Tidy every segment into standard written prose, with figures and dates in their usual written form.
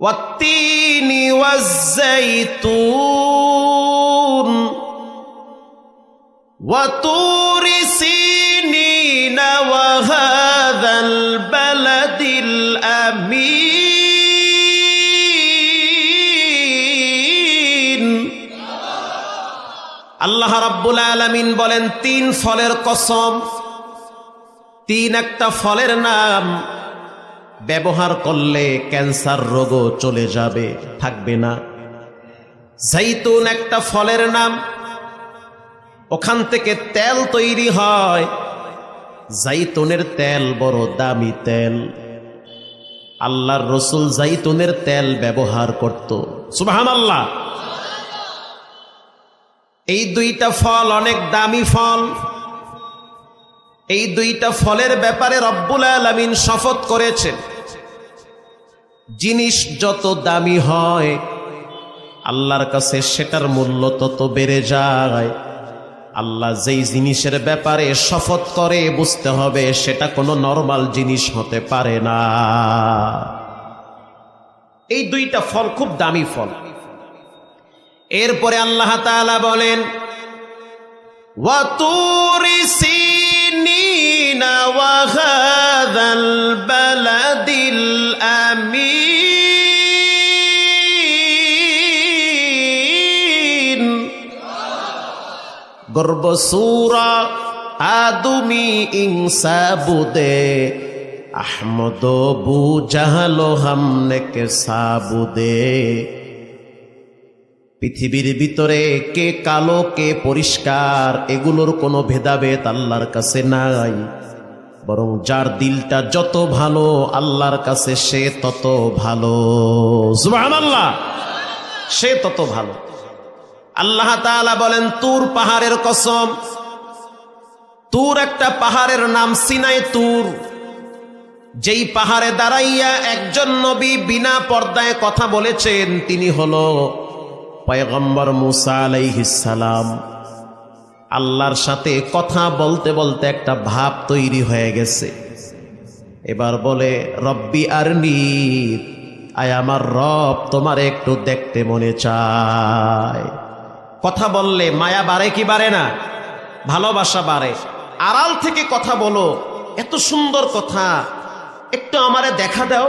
ওয়াত্তিনি ওয়াজ্জাইতুন ওয়া তুরি সিনিন ওয়া হাযাল বালাদিল আমিন। আল্লাহ রাব্বুল আলামিন বলেন, 3 ফলের কসম। 3 একটা ফলের নাম, ব্যবহার করলে ক্যান্সার রোগও চলে যাবে, থাকবে না। জাইতুন একটা ফলের নাম, ওখান থেকে তেল তৈরি হয়। জাইতুনের তেল বড় দামি তেল। আল্লাহর রসুল জাইতুনের তেল ব্যবহার করত। সুবহানাল্লাহ। এই 2টা ফল অনেক দামি ফল। এই 2টা ফলের ব্যাপারে রব্বুল আলামিন শপথ করেছেন, জিনিস যত দামি হয় আল্লাহর কাছে সেটার মূল্য তত বেড়ে যায়। আল্লাহ যেই জিনিসের ব্যাপারে শপথ করে বুঝতে হবে সেটা কোনো নরমাল জিনিস হতে পারে না। এই 2টা ফল খুব দামি ফল। এরপরে আল্লাহ তাআলা বলেন, ওয়া তুরি সিনিনা ওয়া হাযাল বালাদিল আমিন। গর্ব সূরা আদমি ইনসাবুদে আহমদ বু জাহালো হামনে কে সাবুদে। পৃথিবীর ভিতরে কে কালো কে পরিষ্কার এগুলোর কোনো ভেদাভেদ আল্লাহর কাছে নাই, বরং যার দিলটা যত ভালো আল্লাহর কাছে সে তত ভালো। সুবহানাল্লাহ, সে তত ভালো। আল্লাহ তাআলা বলেন, তুর পাহাড়ের কসম। তুর একটা পাহাড়ের নাম, সিনাই তুর। যেই পাহাড়ে দাঁড়াইয়া একজন নবী বিনা পর্দায় কথা বলেছেন তিনি হলো পয়গম্বর মুসা আলাইহিস সালাম। আল্লাহর সাথে কথা বলতে বলতে একটা ভাব তৈরি হয়ে গেছে। এবার বলে, রব্বি আরনি, আয় আমার রব তোমার একটু দেখতে মনে চায়। কথা বললে মায়া বাড়ে কি বাড়ে না? ভালোবাসা বাড়ে। আড়াল থেকে কথা বলো, এত সুন্দর কথা, একটু আমারে দেখা দাও।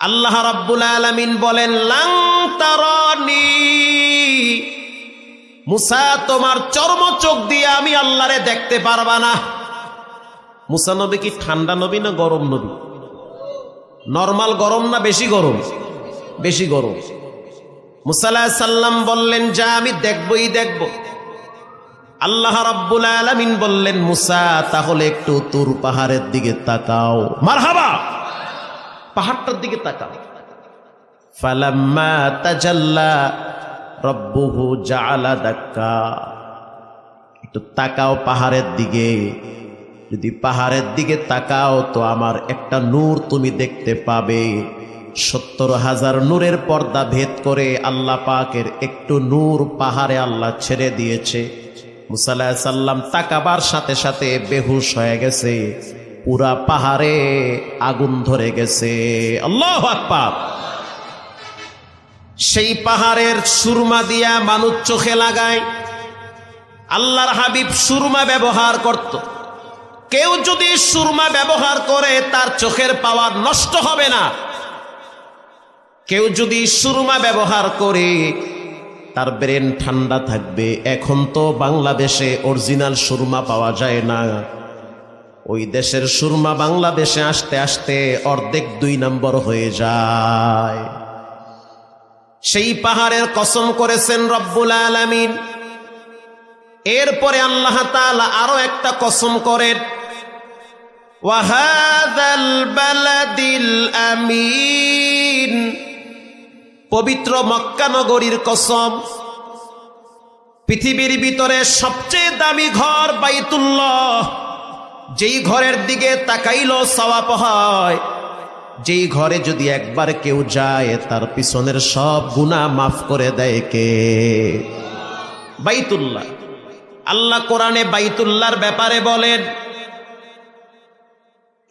আল্লাহ রাব্বুল আলামিন বলেন, লাং তারানি, মুসা তোমার চর্ম চোখ দিয়ে আমি আল্লাহরে দেখতে পারবা না। মুসা নবী কি ঠান্ডা নবী না গরম নবী? নরমাল গরম না বেশি গরম? বেশি গরম। মুসা আলাইহিস সালাম বললেন, যা আমি দেখবই দেখব। আল্লাহ রাব্বুল আলামিন বললেন, মুসা তাহলে একটু তুর পাহাড়ের দিকে তাকাও। মারহাবা, পাহাড়টার দিকে তাকাও। ফালাম্মা তাজাল্লা রব্বুহু জাআলা দাক্কা, একটু তাকাও পাহাড়ের দিকে। যদি পাহাড়ের দিকে তাকাও তো আমার একটা নূর তুমি দেখতে পাবে। 70,000 নূরের পর্দা ভেদ করে আল্লাহ পাকের একটু নূর পাহাড়ে আল্লাহ ছেড়ে দিয়েছে। মুসা আলাইহিস সালাম তাকাবার সাথে সাথে বেহুশ হয়ে গেছে। পুরা পাহাড়ে আগুন ধরে গেছে। আল্লাহু আকবার। সেই পাহাড়ের সুরমা দিয়া মানুষ চোখে লাগায়। আল্লাহর হাবিব সুরমা ব্যবহার করত। কেউ যদি সুরমা ব্যবহার করে তার চোখের পাওয়ার নষ্ট হবে না। কেউ যদি সুরমা ব্যবহার করে তার ব্রেন ঠান্ডা থাকবে। এখন তো বাংলাদেশে অরিজিনাল সুরমা পাওয়া যায় না। ওই দেশের সুরমা বাংলাদেশে আসতে আসতে অর্ধেক 2 নম্বর হয়ে যায়। সেই পাহাড়ের কসম করেছেন রব্বুল আলামিন। এরপরে আল্লাহ তাআলা আরো একটা কসম করেন, ওয়া হাযাল বালাদিল আমিন, পবিত্র মক্কা নগরীর কসম। পৃথিবীর ভিতরে সবচেয়ে দামি ঘর বাইতুল্লাহ। যেই ঘরের দিকে তাকাইলো সওয়াব হয়। যেই ঘরে যদি একবার কেউ যায় তার পিছনের সব গুনাহ মাফ করে দেয় কে? বাইতুল্লাহ। আল্লাহ কোরআনে বাইতুল্লাহর ব্যাপারে বলেন,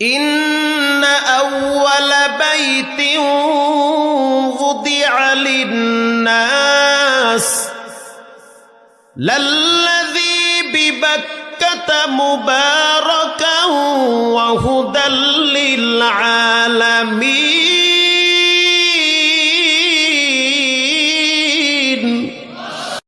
ইন্না আউওয়ালা বাইতিন লাল্লাযী বিবাক্কাতা মুবারাকান ওয়া হুদাল লিল আলামিন।